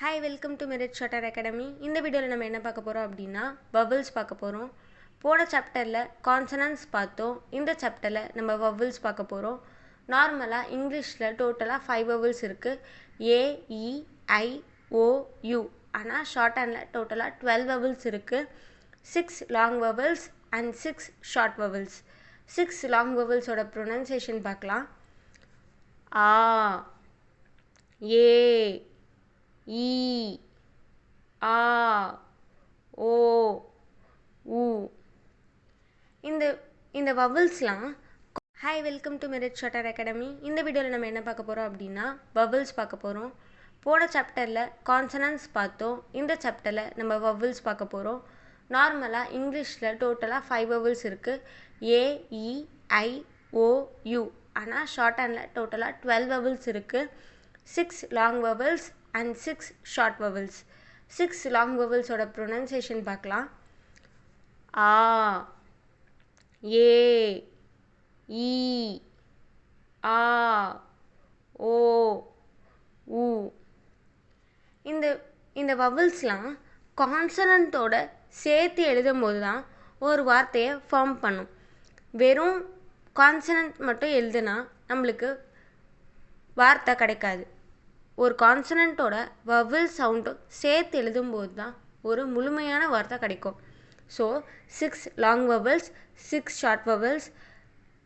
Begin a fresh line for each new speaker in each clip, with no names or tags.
Hi, welcome to Merit Shutter Academy. இந்த வீடியோவில் நம்ம என்ன பார்க்க போகிறோம் அப்படின்னா vowels பார்க்க போகிறோம். போன சாப்டரில் கான்சனன்ட்ஸ் பார்த்தோம். இந்த சாப்டரில் நம்ம vowels பார்க்க போகிறோம். நார்மலாக இங்கிலீஷில் டோட்டலாக 5 vowels இருக்குது. A, E, I, O, U. ஆனால் ஷார்ட் ஹேண்டில் டோட்டலாக 12 vowels இருக்குது. 6 long vowels and 6 short vowels. 6 long vowelsோட ப்ரொனன்சியேஷன் பார்க்கலாம். ஆ, ஏ, ஈ, ஆ, ஓ, ஊ. இந்த வவல்ஸ்லாம் hi welcome to Merit Shutter Academy. இந்த வீடியோவில் நம்ம என்ன பார்க்க போகிறோம் அப்படின்னா வவல்ஸ் பார்க்க போகிறோம். போன சாப்டரில் கான்சனன்ட்ஸ் பார்த்தோம். இந்த சாப்டரில் நம்ம வவல்ஸ் பார்க்க போகிறோம். நார்மலாக இங்கிலீஷில் டோட்டலாக 5 vowels இருக்குது. ஏ, இ, ஐ, ஓ, யூ. ஆனால் ஷார்ட் ஹேண்டில் டோட்டலாக 12 vowels இருக்குது. 6 long vowels and 6 short vowels. 6 long vowels ஓட pronunciation பார்க்கலாம். ஆ, ஏ, ஈ, ஆ, ஓ, ஊ. இந்த vowelsலாம் கான்சனன்ட்டோட சேர்த்து எழுதும்போது தான் ஒரு வார்த்தையை ஃபார்ம் பண்ணும். வெறும் கான்சனன்ட் மட்டும் எழுதுனா நம்மளுக்கு வார்த்தை கிடைக்காது. ஒரு கான்சனன்ட்டோட வவல் சவுண்டும் சேர்த்து எழுதும்போது தான் ஒரு முழுமையான வார்த்தை கிடைக்கும். So 6 long vowels, 6 short vowels.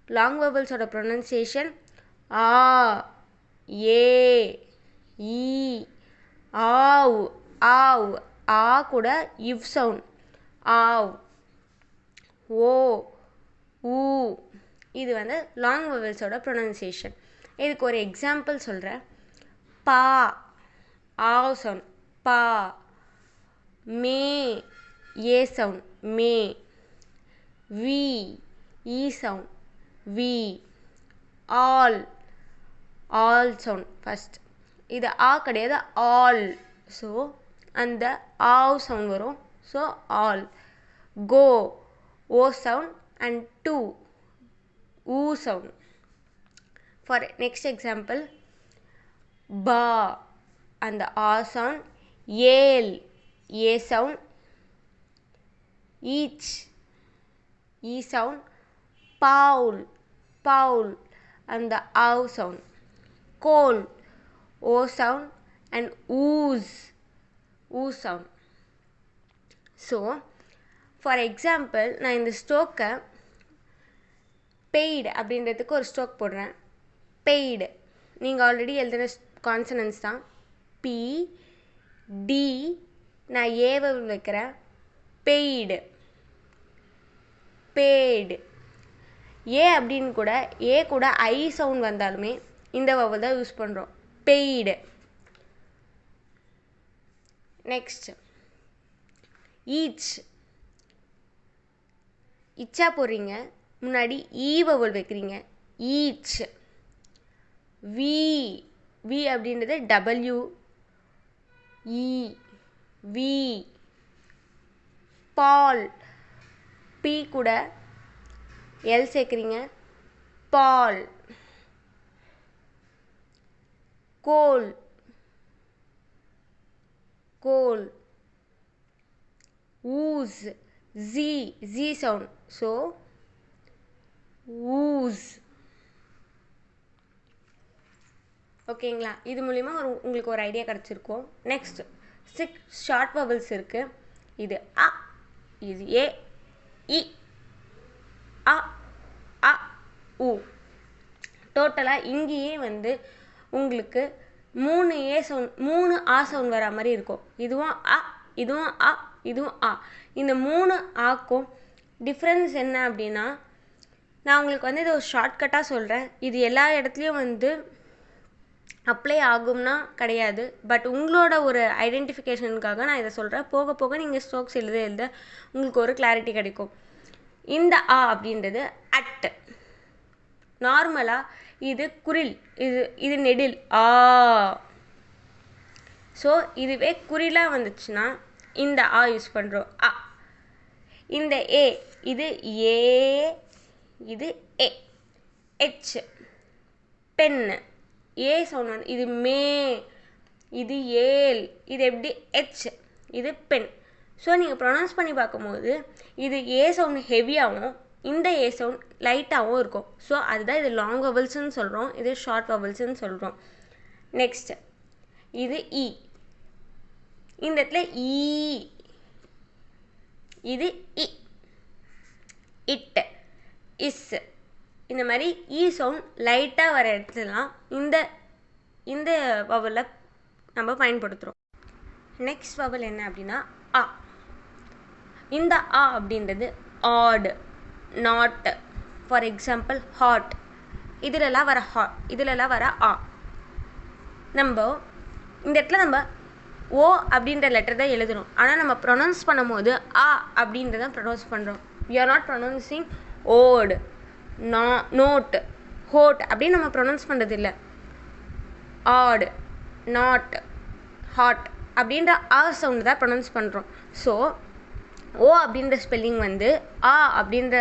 Long வவல்ஸோட ப்ரொனன்சியேஷன் ஆ, ஏ, ஈ, ஆவ், ஆவ். ஆ கூட இவ் சவுண்ட். ஆவ், ஓ, ஊ. இது லாங் வவல்ஸோட ப்ரொனன்சியேஷன். இதுக்கு ஒரு எக்ஸாம்பிள் சொல்கிறேன். பா, ஆவ் சவுண்ட், பா. மே, ஏ சவுண்ட், மே. வி, ஈ sound, we. All, all sound first. இது ஆ கிடையாது, ஆல். ஸோ அந்த ஆவ் சவுண்ட் வரும். So all. கோ, ஓ சவுண்ட் அண்ட் டூ, ஊ sound. For next example, pa அந்த ஆ சவுண்ட். ஏல், ஏ சவுண்ட். ஈச், ஈ சவுண்ட். பவுல், பவுல் அந்த ஆவ் சவுண்ட். கோல், ஓ சவுண்ட் அண்ட் ஊஸ், ஊ சவுண்ட். ஸோ ஃபார் எக்ஸாம்பிள் நான் இந்த ஸ்ட்ரோக்கை பெய்டு அப்படின்றதுக்கு ஒரு ஸ்ட்ரோக் போடுறேன். பெய்டு நீங்கள் ஆல்ரெடி எழுதின கான்சனன்ஸ் தான். பி, டி, நான் ஏவை வைக்கிறேன். Paid, paid. ஏ அப்படின்னு கூட ஏ கூட ஐ சவுண்ட் வந்தாலுமே இந்த வவல் தான் யூஸ் பண்ணுறோம். பெய்டு. Next each. இச்சா போடுறீங்க, முன்னாடி ஈ வவல் வைக்கிறீங்க. ஈச். வி, வி அப்படின்றது W, E, we. Ball, B கூட எல் சேர்க்குறீங்க. Ball. Goal, goal. Ooze, G, G sound. So ooze. ஓகேங்களா? இது மூலிமா உங்களுக்கு ஒரு ஐடியா கிடச்சிருக்கும். நெக்ஸ்ட் 6 ஷார்ட் வவல்ஸ் இருக்குது. இது அ, இது ஏ, இ, அ, அ, உ. டோட்டலாக இங்கேயே உங்களுக்கு 3 ஏ சவுண்ட், 3 ஆ சவுண்ட் வர மாதிரி இருக்கும். இதுவும் அ, இதுவும் அ, இதுவும் ஆ. இந்த 3 ஆக்கும் டிஃப்ரென்ஸ் என்ன அப்படின்னா, நான் உங்களுக்கு இது ஒரு ஷார்ட்கட்டாக சொல்கிறேன். இது எல்லா இடத்துலையும் அப்ளை ஆகும்னா கிடையாது. பட் உங்களோட ஒரு ஐடென்டிஃபிகேஷனுக்காக நான் இதை சொல்கிறேன். போக போக நீங்கள் ஸ்ட்ரோக்ஸ் எழுத உங்களுக்கு ஒரு கிளாரிட்டி கிடைக்கும். இந்த ஆ அப்படின்றது அட். நார்மலாக இது குரில், இது நெடில் ஆ. ஸோ இதுவே குறிலாக வந்துச்சுன்னா இந்த ஆ யூஸ் பண்ணுறோம். அ. இந்த ஏ, இது ஏ, இது ஏ. எச், பென்னு. ஏ சவுண்ட் இது மே, இது ஏல், இது எப்படி ஹெச், இது பென். ஸோ நீங்கள் ப்ரொனவுன்ஸ் பண்ணி பார்க்கும்போது இது ஏ சவுண்ட் ஹெவியாகவும் இந்த ஏ சவுண்ட் லைட்டாகவும் இருக்கும். ஸோ அதுதான் இது லாங் வவல்ஸ்ன்னு சொல்கிறோம், இது ஷார்ட் வவல்ஸ்ன்னு சொல்கிறோம். நெக்ஸ்ட் இது இ, இந்த இடத்துல ஈ, இது இ, இட், இஸ். இந்த மாதிரி இ சவுண்ட் லைட்டாக வர இடத்துலலாம் இந்த வவலை நம்ம பயன்படுத்துகிறோம். நெக்ஸ்ட் வவல் என்ன அப்படின்னா ஆ. இந்த ஆ அப்படின்றது odd, not, for example hot, இதிலெல்லாம் வர ஆ. நம்ம இந்த இடத்துல நம்ம ஓ அப்படின்ற லெட்டர் தான் எழுதுகிறோம், ஆனால் நம்ம ப்ரொனவுன்ஸ் பண்ணும்போது ஆ அப்படின்றத ப்ரொனவுன்ஸ் பண்ணுறோம். We are not pronouncing odd, not, hot அப்படின்னு நம்ம ப்ரொனவுன்ஸ் பண்ணுறது இல்லை. ஆட், நாட், ஹாட் அப்படின்ற ஆ சவுண்டு தான் ப்ரொனவுன்ஸ் பண்ணுறோம். ஸோ ஓ அப்படின்ற ஸ்பெல்லிங் வந்து ஆ அப்படின்ற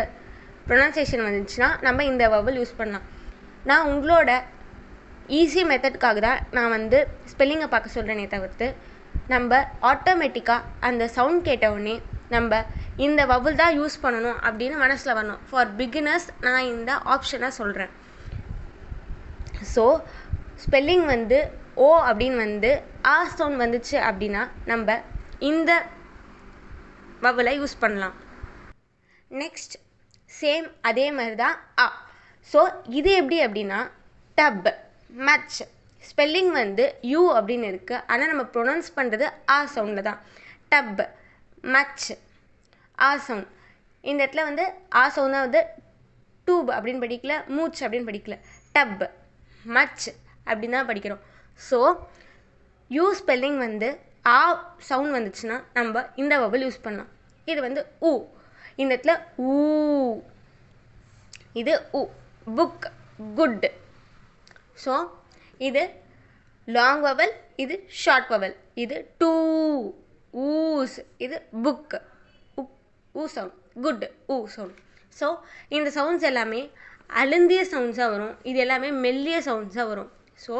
ப்ரொனன்சியேஷன் வந்துச்சுன்னா நம்ம இந்த வவல் யூஸ் பண்ணலாம். நான் உங்களோட ஈஸி மெத்தட்காக தான் நான் வந்து ஸ்பெல்லிங்கை பார்க்க சொல்கிறேனே தவிர்த்து நம்ம ஆட்டோமேட்டிக்காக அந்த சவுண்ட் கேட்டவுடனே நம்ம இந்த வவல் தான் யூஸ் பண்ணணும் அப்படின்னு மனசில் வரணும். ஃபார் பிகினர்ஸ் நான் இந்த ஆப்ஷனை சொல்கிறேன். ஸோ ஸ்பெல்லிங் வந்து ஓ அப்படின்னு வந்து ஆ சவுண்ட் வந்துச்சு அப்படின்னா நம்ம இந்த வவலை யூஸ் பண்ணலாம். நெக்ஸ்ட் சேம் அதே மாதிரி தான் ஆ. ஸோ இது எப்படி அப்படின்னா டப், மச். ஸ்பெல்லிங் வந்து யூ அப்படின்னு இருக்குது, ஆனால் நம்ம ப்ரொனவுன்ஸ் பண்ணுறது ஆ சவுண்டில் தான். டப், மச், ஆ சவுண்ட். இந்த இடத்துல வந்து ஆ சவுண்ட் தான் வந்து டூப் அப்படின்னு படிக்கல, மூச் அப்படின்னு படிக்கல, டப், மச் அப்படின்னு தான் படிக்கிறோம். ஸோ யூ ஸ்பெல்லிங் வந்து ஆ சவுண்ட் வந்துச்சுன்னா நம்ம இந்த வவல் யூஸ் பண்ணலாம். இது வந்து ஊ, இந்த இடத்துல ஊ, இது ஊ, புக், குட். ஸோ இது லாங் வவல், இது ஷார்ட் வவல். இது டூ, ஊஸ், இது புக், ஊ சவுண்ட், குட், ஊ சவுண்ட். ஸோ இந்த சவுண்ட்ஸ் எல்லாமே அழுந்திய சவுண்ட்ஸாக வரும், இது எல்லாமே மெல்லிய சவுண்ட்ஸாக வரும். ஸோ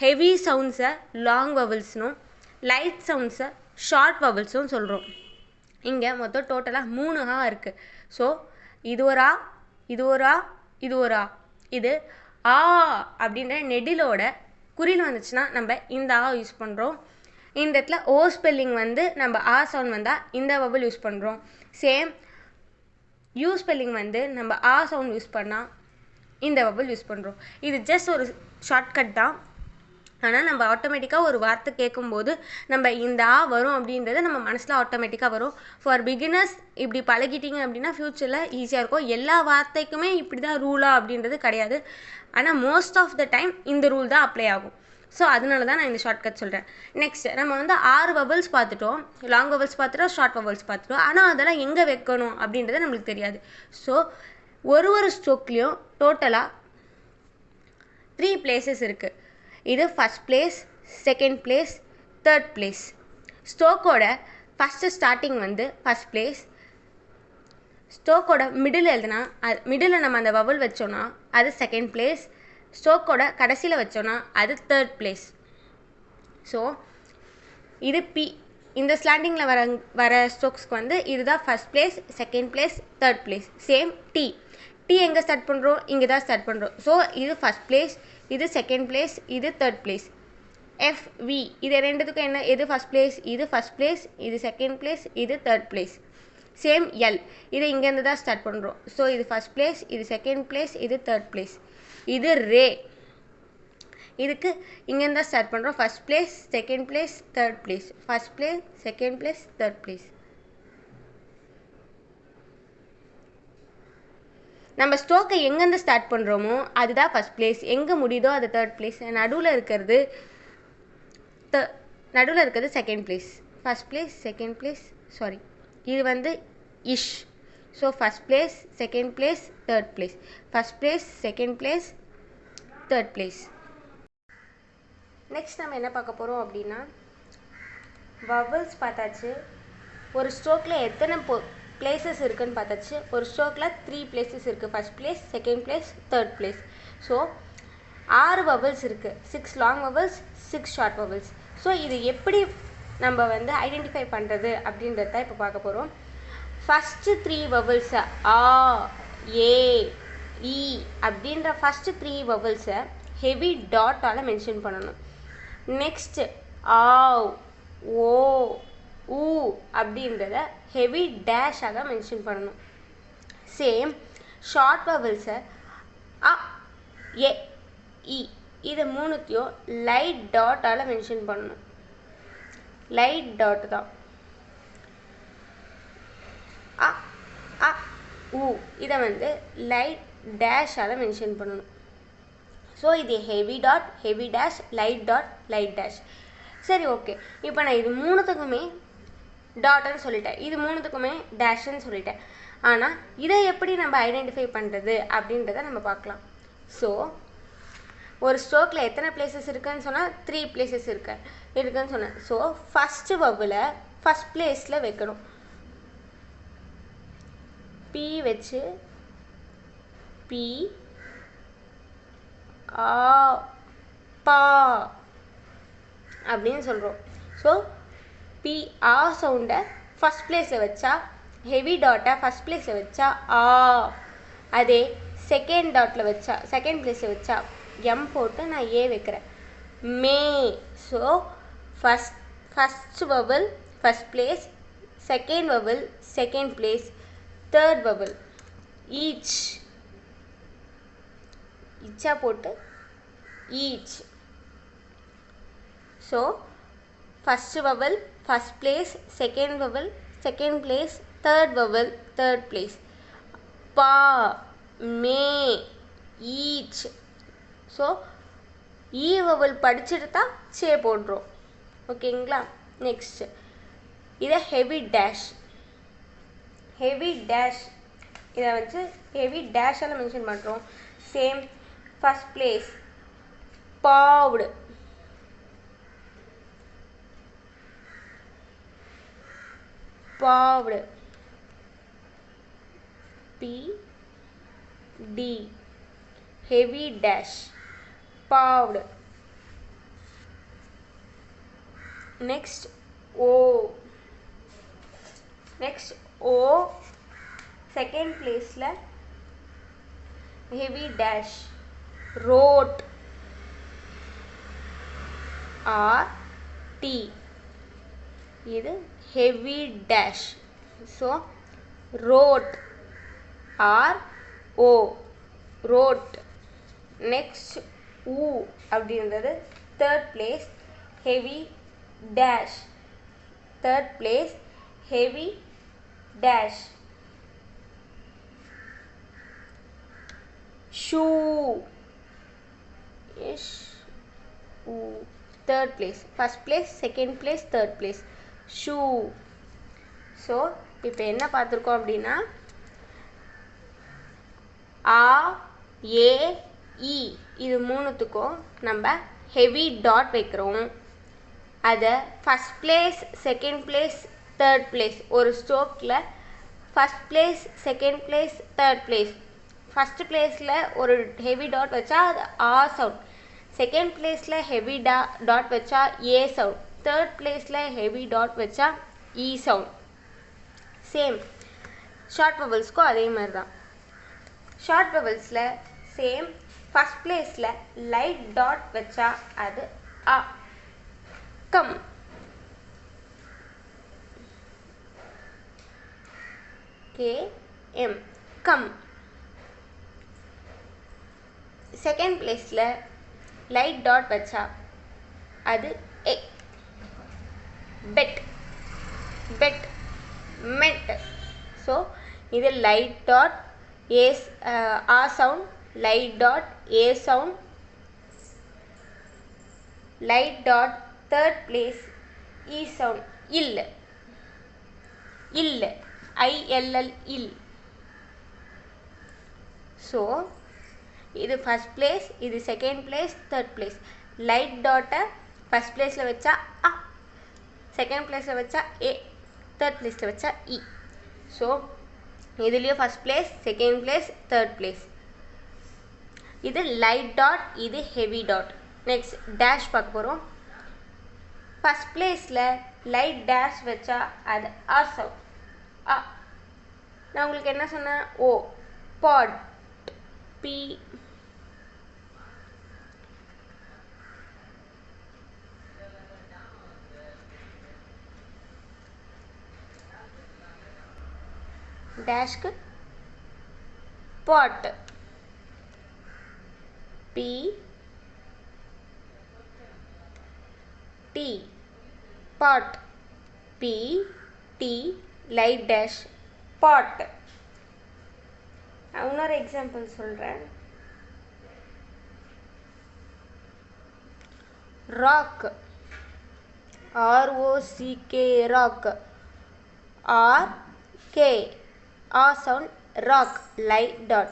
ஹெவி சவுண்ட்ஸை லாங் வவல்ஸ்னும் லைட் சவுண்ட்ஸை ஷார்ட் வவல்ஸும் சொல்கிறோம். இங்கே மொத்தம் டோட்டலாக 3 ஆ இருக்குது. ஸோ இது ஒரு ஆ, இது ஒரு ஆ, இது ஒரு ஆ. இது ஆ அப்படின்ற நெடிலோட குறில் வந்துச்சுன்னா நம்ம இந்த ஆ யூஸ் பண்ணுறோம். இந்த இடத்துல ஓ ஸ்பெல்லிங் வந்து நம்ம ஆ சவுண்ட் வந்தால் இந்த வவல் யூஸ் பண்ணுறோம். சேம் யூ ஸ்பெல்லிங் வந்து நம்ம ஆ சவுண்ட் யூஸ் பண்ணால் இந்த வவல் யூஸ் பண்ணுறோம். இது ஜஸ்ட் ஒரு ஷார்ட்கட் தான், ஆனால் நம்ம ஆட்டோமேட்டிக்காக ஒரு வார்த்தை கேட்கும்போது நம்ம இந்த ஆ வரும் அப்படின்றது நம்ம மனசில் ஆட்டோமேட்டிக்காக வரும். ஃபார் பிகினர்ஸ் இப்படி பழகிட்டீங்க அப்படின்னா ஃப்யூச்சரில் ஈஸியாக இருக்கும். எல்லா வார்த்தைக்குமே இப்படி தான் ரூலா அப்படின்றது கிடையாது, ஆனால் மோஸ்ட் ஆஃப் த டைம் இந்த ரூல் தான் அப்ளை ஆகும். ஸோ அதனால தான் நான் இந்த ஷார்ட்கட் சொல்கிறேன். நெக்ஸ்ட் நம்ம வந்து 6 வவல்ஸ் பார்த்துட்டோம், லாங் வவல்ஸ் பார்த்துட்டோம், ஷார்ட் வவல்ஸ் பார்த்துட்டோம். ஆனால் அதெல்லாம் எங்கே வைக்கணும் அப்படின்றது நம்மளுக்கு தெரியாது. ஸோ ஒரு ஸ்ட்ரோக்லேயும் டோட்டலாக 3 பிளேசஸ் இருக்குது. இது first place, second place, third place. ஸ்ட்ரோக்கோட ஃபஸ்ட்டு ஸ்டார்டிங் வந்து ஃபஸ்ட் பிளேஸ். ஸ்ட்ரோக்கோட மிடில் எழுதுனா மிடில் நம்ம அந்த வவல் வச்சோன்னா அது செகண்ட் பிளேஸ். ஸ்ட்ரோக்கோட கடைசியில் வச்சோன்னா அது தேர்ட் பிளேஸ். ஸோ இது பி. இந்த ஸ்லாண்டிங்கில் வர ஸ்ட்ரோக்ஸ்க்கு வந்து இதுதான் first place, second place, third place. Same D. D எங்கே ஸ்டார்ட் பண்ணுறோம்? இங்கே தான் ஸ்டார்ட் பண்ணுறோம். ஸோ இது ஃபஸ்ட் பிளேஸ், இது செகண்ட் பிளேஸ், இது தேர்ட் பிளேஸ். எஃப், வி இது ரெண்டுத்துக்கும் என்ன? எது ஃபஸ்ட் பிளேஸ்? இது ஃபஸ்ட் பிளேஸ், இது செகண்ட் பிளேஸ், இது தேர்ட் பிளேஸ். Same L. இது இங்கேருந்து தான் ஸ்டார்ட் பண்ணுறோம். ஸோ இது ஃபஸ்ட் பிளேஸ், இது செகண்ட் பிளேஸ், இது தேர்ட் பிளேஸ். இது ரே. இதுக்கு இங்கேருந்து தான் ஸ்டார்ட் பண்ணுறோம். First place, second place, third place. First place, second place, third place. நம்ம ஸ்ட்ரோக்கை எங்கேருந்து ஸ்டார்ட் பண்ணுறோமோ அதுதான் ஃபஸ்ட் பிளேஸ், எங்கே முடியுதோ அது தேர்ட் பிளேஸ், நடுவில் இருக்கிறது second place. First place, second place, sorry இது வந்து இஷ். So first place, second place, third place. First place, second place, third place. Next நம்ம என்ன பார்க்க போகிறோம் அப்படின்னா வவல்ஸ் பார்த்தாச்சு. ஒரு ஸ்ட்ரோக்கில் எத்தனை பிளேசஸ் இருக்குதுன்னு பார்த்தாச்சு. ஒரு ஸ்ட்ரோக்கில் 3 பிளேசஸ் இருக்குது. First place, second place, third place. So 6 vowels இருக்குது. 6 long vowels, 6 short vowels. So இது எப்படி நம்ம வந்து ஐடென்டிஃபை பண்ணுறது அப்படின்றத இப்போ பார்க்க போகிறோம். ஃபஸ்ட்டு 3 வவல்ஸை ஆ ஏ இ அப்படின்ற ஃபஸ்ட்டு 3 வவல்ஸை ஹெவி டாட்டால் மென்ஷன் பண்ணணும். நெக்ஸ்ட்டு ஆவ் ஓ ஊ அப்படின்றத ஹெவி டேஷாக மென்ஷன் பண்ணணும். சேம் ஷார்ட் வவல்ஸை அ ஏ இ இது மூணுத்தையும் லைட் டாட்டால் மென்ஷன் பண்ணணும். லைட் டாட் தான். அ அ ஊ இதை வந்து லைட் டேஷால் மென்ஷன் பண்ணணும். ஸோ இது heavy dot, heavy dash, light dot, light dash. சரி, ஓகே. இப்போ நான் இது மூணுத்துக்குமே டாட்னு சொல்லிட்டேன், இது மூணுத்துக்குமே டேஷ்ன்னு சொல்லிட்டேன். ஆனால் இதை எப்படி நம்ம ஐடென்டிஃபை பண்ணுறது அப்படின்றத நம்ம பார்க்கலாம். ஸோ ஒரு ஸ்ட்ரோக்கில் எத்தனை பிளேசஸ் இருக்குதுன்னு சொன்னால் 3 பிளேசஸ் இருக்குதுன்னு சொன்னேன். ஸோ ஃபஸ்ட்டு வவ்வில் ஃபஸ்ட் பிளேஸில் வைக்கணும். பி வச்சு பி ஆ பா அப்படின்னு சொல்கிறோம். ஸோ பி ஆ சவுண்டை ஃபஸ்ட் பிளேஸில் வச்சா, ஹெவி டாட்டை ஃபஸ்ட் பிளேஸில் வச்சா ஆ. அதே செகண்ட் டாட்டில் வச்சா, செகண்ட் பிளேஸில் வச்சா எம் போட்டு நான் ஏ வைக்கிறேன், may. So first vowel first place, second vowel second place, third vowel each, இச்சா போட்டு each. So first vowel first place, second vowel second place, third vowel third place, pa may each. So ஈ vowel படிச்சுட்டு தான் சே போடுறோம். ஓகேங்களா? Next இதை heavy dash. Heavy dash இதை வச்சு ஹெவி டேஷால் மென்ஷன் பண்ணுறோம். Same first place pawed, pawed P D heavy dash pawed. Next ஓ, நெக்ஸ்ட் ஓ செகண்ட் பிளேஸில் heavy dash road, R D இது heavy dash. So road R O road. Next ஊ அப்படின்றது third place heavy dash, third place heavy dash. Shoe இஷ் ஊ third place, first place second place third place shoe. So இப்போ என்ன பார்த்துருக்கோம் அப்படின்னா ஆ ஏ இ இது மூணுத்துக்கும் நம்ம ஹெவி டாட் வைக்கிறோம். அதை first place second place third place, ஒரு ஸ்ட்ரோக்கில் first place second place third place. First பிளேஸில் ஒரு ஹெவி டாட் வச்சா அது ஆ சவுண்ட், செகண்ட் பிளேஸில் ஹெவி டாட் வச்சா ஏ சவுண்ட், தேர்ட் பிளேஸில் ஹெவி டாட் வச்சா இ சவுண்ட். சேம் ஷார்ட் வவல்ஸ்க்கும் அதே மாதிரி தான். ஷார்ட் வவல்ஸில் சேம் ஃபஸ்ட் பிளேஸில் லைட் டாட் வச்சா அது அ, come. K M come. Second பிளேஸில் லைட் டாட் வச்சா அது ஏ, பெட், பெட், மெட். ஸோ இது light dot A ah sound, light dot A sound, light dot third place E sound, ill, ill I L L ill. So இது ஃபஸ்ட் பிளேஸ், இது second place third place. Light டாட்டை first பிளேஸில் வச்சா அ, second பிளேஸில் வச்சா ஏ, third பிளேஸில் வச்சா இ. ஸோ இதுலேயும் first place second place third place. இது லைட் டாட், இது ஹெவி டாட். நெக்ஸ்ட் டேஷ் பார்க்க போகிறோம். ஃபஸ்ட் பிளேஸில் லைட் டேஷ் வச்சா அது ஆ சவுண்ட். நான் உங்களுக்கு என்ன சொன்னேன்? Oh pot. பி டேஷ்க்கு pot. P T pot. P T light dash pot. இன்னொரு எக்ஸாம்பிள் சொல்கிறேன். Rock. ROCK rock. RK ah sound rock light dot.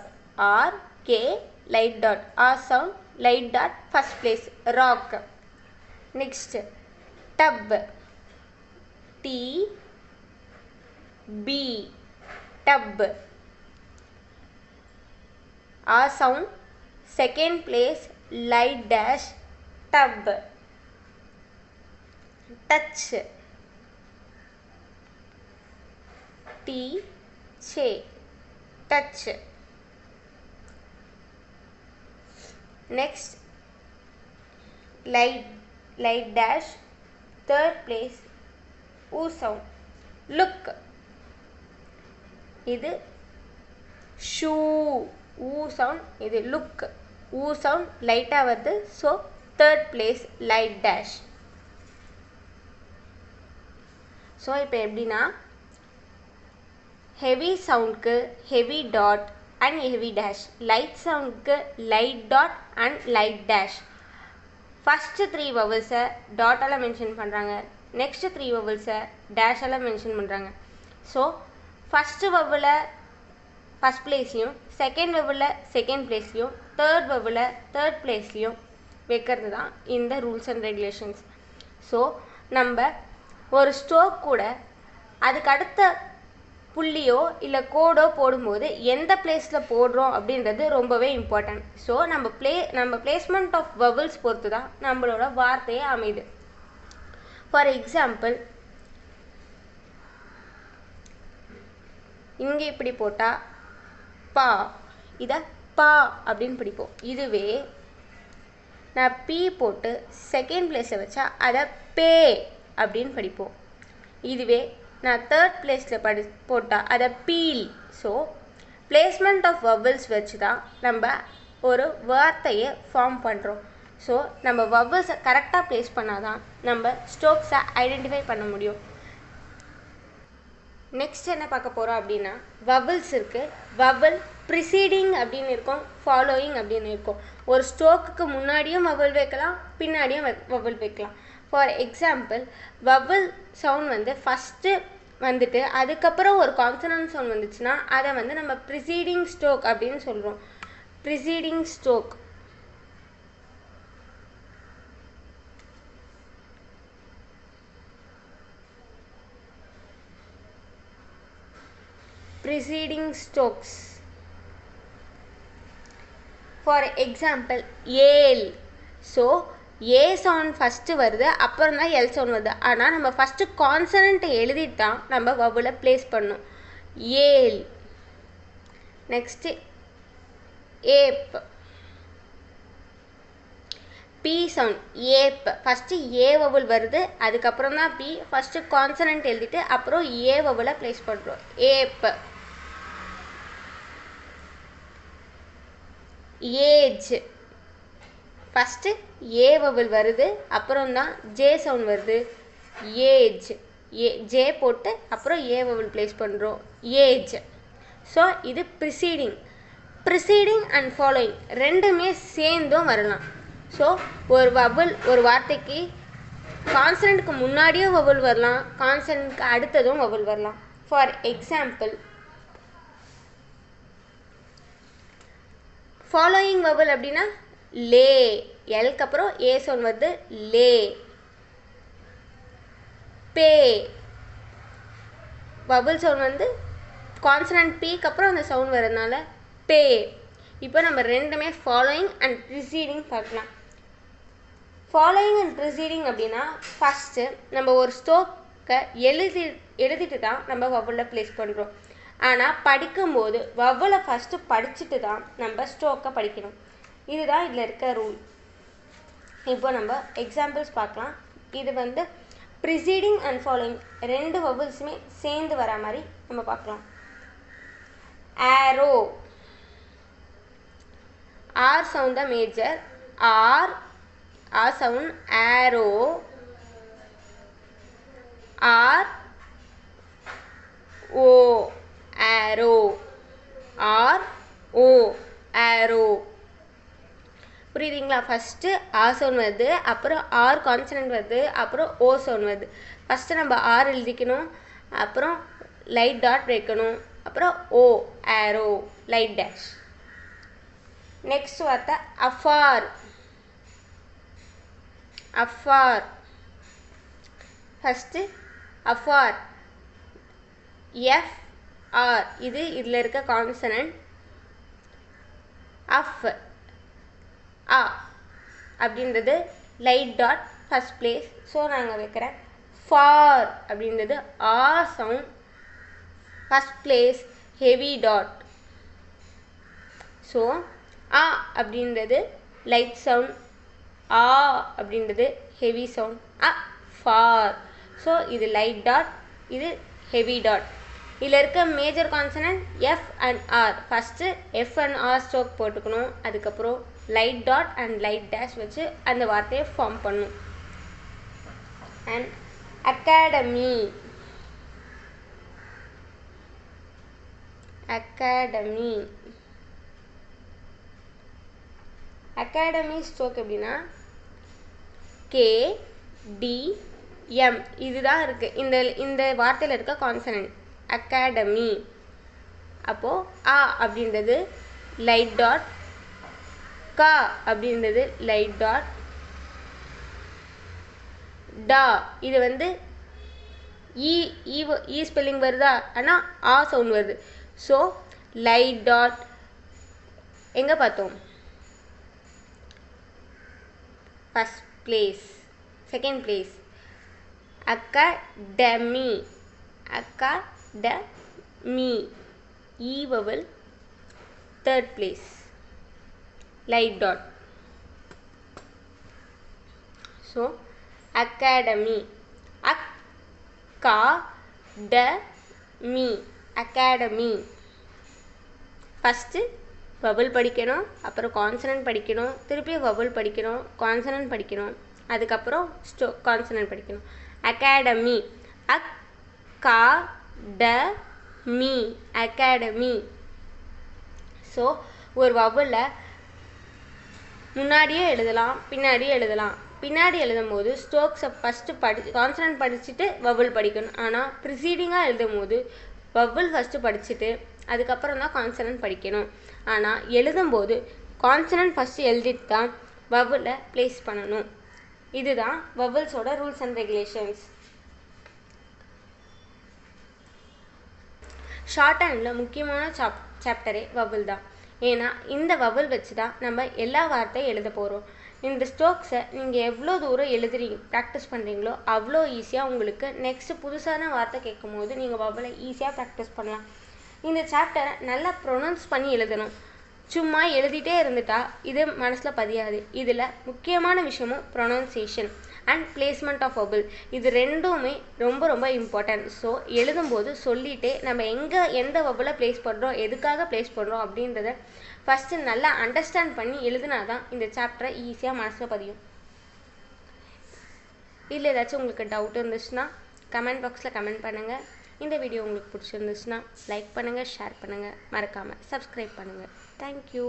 RK light dot. Ah sound light dot first place rock. Next tub. TB tub. Ah sound second place light dash tub. Touch. T-C touch. Next light dash third place U sound look. இது shoe U sound. இது look U sound லைட்டா வருது. so third place light dash. so இப்போ எப்படின்னா heavy soundக்கு heavy dot and heavy dash, light soundக்கு light dot and light dash. first 3 vowels dot ஆல mention பண்ணுறாங்க, next 3 vowels dash ஆல mention பண்ணுறாங்க. So first vowel first பிளேஸ்லையும், second vowel second பிளேஸ்லையும், third vowel third பிளேஸ்லையும் வைக்கிறது தான் இந்த ரூல்ஸ் அண்ட் ரெகுலேஷன்ஸ். ஸோ நம்ம ஒரு ஸ்ட்ரோக் கூட அதுக்கு அடுத்த புள்ளியோ இல்லை கோடோ போடும்போது எந்த பிளேஸில் போடுறோம் அப்படின்றது ரொம்பவே இம்பார்ட்டன்ட். ஸோ நம்ம பிளேஸ்மெண்ட் ஆஃப் வவல்ஸ் பொறுத்து தான் நம்மளோட வார்த்தையே அமையுது. ஃபார் எக்ஸாம்பிள் இங்கே இப்படி போட்டால் பா, இதை பா அப்படின்னு படிப்போம். இதுவே நான் பி போட்டு செகண்ட் பிளேஸில் வச்சா அதை பே அப்படின்னு படிப்போம். இதுவே நான் தேர்ட் பிளேஸில் போட்டால் அதை peel. So placement of vowels வச்சு தான் நம்ம ஒரு வார்த்தையை ஃபார்ம் பண்ணுறோம். ஸோ நம்ம வவல்ஸை கரெக்டாக ப்ளேஸ் பண்ணால் தான் நம்ம ஸ்ட்ரோக்ஸை ஐடென்டிஃபை பண்ண முடியும். நெக்ஸ்ட் என்ன பார்க்க போகிறோம் அப்படின்னா வவல்ஸ் இருக்குது. வவல் ப்ரிசீடிங் அப்படின்னு இருக்கும், ஃபாலோயிங் அப்படின்னு இருக்கும். ஒரு ஸ்ட்ரோக்குக்கு முன்னாடியும் வவல் வைக்கலாம், பின்னாடியும் வவல் வைக்கலாம். For example vowel sound first வந்துட்டு அதுக்கப்புறம் ஒரு கான்சனன்ட் சவுண்ட் வந்துச்சுன்னா அதை நம்ம ப்ரிசீடிங் ஸ்ட்ரோக் அப்படின்னு சொல்கிறோம். Preceding stroke. Preceding strokes. For example ஏல். ஸோ ஏ சவுண்ட் ஃபஸ்ட்டு வருது, அப்புறம் தான் எல் சவுண்ட் வருது. ஆனால் நம்ம ஃபஸ்ட்டு கான்சனண்ட்டை எழுதிட்டு தான் நம்ம வவலை ப்ளேஸ் பண்ணணும். ஏல். Next app. B sound app. First A vowel வருது, அதுக்கப்புறம் தான் பி. ஃபஸ்ட்டு கான்சனண்ட் எழுதிட்டு அப்புறம் ஏ வவலை ப்ளேஸ் பண்ணுறோம். ஏப். ஏஜ். ஃபஸ்ட்டு ஏ வவல் வருது, அப்புறம் தான் ஜே சவுண்ட் வருது. ஏஜ். ஜே போட்டு அப்புறம் ஏ வவல் ப்ளேஸ் பண்ணுறோம். ஏஜ். ஸோ இது ப்ரிசீடிங். ப்ரிசீடிங் அண்ட் ஃபாலோயிங் ரெண்டுமே சேர்ந்தும் வரலாம். ஸோ ஒரு வவல் ஒரு வார்த்தைக்கு கான்சனண்ட்டுக்கு முன்னாடியும் வவல் வரலாம், கான்சனண்ட்டுக்கு அடுத்ததும் வவல் வரலாம். ஃபார் எக்ஸாம்பிள் ஃபாலோயிங் வவல் அப்படின்னா லே. எல்க்கு அப்புறம் ஏ சவுண்ட் வருது, லே. பே. வவல் சவுண்ட் கான்சனன்ட் பீக்கு அப்புறம் அந்த சவுண்ட் வரதுனால பே. இப்போ நம்ம ரெண்டுமே ஃபாலோயிங் அண்ட் ப்ரிசீடிங் பார்க்கலாம். ஃபாலோயிங் அண்ட் ப்ரிசீடிங் அப்படின்னா ஃபஸ்ட்டு நம்ம ஒரு ஸ்டோக்கை எழுதிட்டு தான் நம்ம வவ்வலில் ப்ளேஸ் பண்ணுறோம். ஆனால் படிக்கும்போது வவ்வலை ஃபஸ்ட்டு படிச்சுட்டு தான் நம்ம ஸ்டோக்கை படிக்கணும். இதுதான் இதில் இருக்க ரூல். இப்போ நம்ம எக்ஸாம்பிள்ஸ் பார்க்கலாம். இது வந்து ப்ரிசீடிங் அண்ட் ஃபாலோயிங் ரெண்டு வவ்வல்ஸுமே சேர்ந்து வர மாதிரி நம்ம பார்க்கலாம். ஆரோ, ஆர் சவுண்ட் தான் major. R sound, arrow, R O, arrow, R O, arrow. புரியுதுங்களா? ஃபஸ்ட்டு ஆர் சவுண்ட் வருது, அப்புறம் ஆர் கான்சனன்ட் வருது, அப்புறம் ஓ சவுண்ட் வருது. ஃபஸ்ட்டு நம்ம ஆர் எழுதிக்கணும், அப்புறம் லைட் டாட் வைக்கணும், அப்புறம் O arrow light dash. Next வார்த்தை அஃபார். அஃபார் ஃபஸ்ட்டு அஃபார் எஃப்ஆர் இது இதில் இருக்க கான்சனன்ட். அஃப் ஆ அப்படின்றது light dot first place. So நான் இங்கே வைக்கிறேன். ஃபார் அப்படின்றது ah sound first place heavy dot. So ah அப்படின்றது லைட் சவுண்ட், ஆ அப்படின்றது ஹெவி சவுண்ட். அ ஃபார். ஸோ இது லைட் டாட், இது ஹெவி டாட். இதில் இருக்க major consonant F and R. First F and R stroke போட்டுக்கணும், அதுக்கப்புறம் light dot and light dash வச்சு அந்த வார்த்தையை ஃபார்ம் பண்ணணும். And academy, academy academy stroke எப்படின்னா KDM இதுதான் இருக்குது இந்த வார்த்தையில் இருக்க கான்சனன்ட் அகாடமி. அப்போது ஆ அப்படின்றது லைட் டாட், கா அப்படின்றது லைட் டாட், டா இது வந்து இ ஸ்பெல்லிங் வருதா, ஆனால் ஆ சவுண்ட் வருது. ஸோ லைட் டாட் எங்கே பார்த்தோம்? First place, second place. Academy, academy, E vowel, third place, light dot. So academy, academy, academy. First vowel படிக்கணும், அப்புறம் கான்சனன்ட் படிக்கணும், திருப்பி வவல் படிக்கணும், கான்சனன்ட் படிக்கணும், அதுக்கப்புறம் கான்சனன்ட் படிக்கணும். Academy, academy, academy. ஸோ ஒரு வவலை முன்னாடியே எழுதலாம், பின்னாடியே எழுதலாம். பின்னாடி எழுதும் போது ஸ்ட்ரோக்ஸை ஃபஸ்ட்டு கான்சனன்ட் படிச்சுட்டு வவல் படிக்கணும். ஆனால் ப்ரிசீடிங்காக எழுதும் போது வவல் ஃபஸ்ட்டு படிச்சுட்டு அதுக்கப்புறம் தான் கான்சனன்ட் படிக்கணும். ஆனால் எழுதும்போது கான்சனன்ட் ஃபஸ்ட்டு எழுதிட்டு தான் வவலை ப்ளேஸ் பண்ணணும். இதுதான் வவல்ஸோட rules and regulations. Shorthand முக்கியமான சாப்டரே வவல் தான். ஏன்னா இந்த வவல் வச்சு தான் நம்ம எல்லா வார்த்தையும் எழுத போகிறோம். இந்த ஸ்ட்ரோக்ஸை நீங்கள் எவ்வளோ தூரம் ப்ராக்டிஸ் பண்ணுறீங்களோ அவ்வளோ ஈஸியாக உங்களுக்கு நெக்ஸ்ட்டு புதுசான வார்த்தை கேட்கும் போது நீங்கள் வவலை ஈஸியாக ப்ராக்டிஸ் பண்ணலாம். இந்த சாப்டரை நல்லா ப்ரொனவுன்ஸ் பண்ணி எழுதணும். சும்மா எழுதிட்டே இருந்துட்டா இது மனசில் பதியாது. இதில் முக்கியமான விஷயமும் pronunciation and placement of vowel. இது ரெண்டுமே ரொம்ப ரொம்ப இம்பார்ட்டன்ட். ஸோ எழுதும்போது சொல்லிகிட்டே நம்ம எந்த வவலை ப்ளேஸ் பண்ணுறோம், எதுக்காக ப்ளேஸ் பண்ணுறோம் அப்படின்றத ஃபஸ்ட்டு நல்லா அண்டர்ஸ்டாண்ட் பண்ணி எழுதுனா தான் இந்த சாப்டரை ஈஸியாக மனசில் பதியும். இதில் ஏதாச்சும் உங்களுக்கு டவுட் இருந்துச்சுன்னா கமெண்ட் பாக்ஸில் கமெண்ட் பண்ணுங்கள். இந்த வீடியோ உங்களுக்கு பிடிச்சிருந்துச்சுன்னா லைக் பண்ணுங்கள், ஷேர் பண்ணுங்கள், மறக்காமல் சப்ஸ்கிரைப் பண்ணுங்கள். தேங்க்யூ.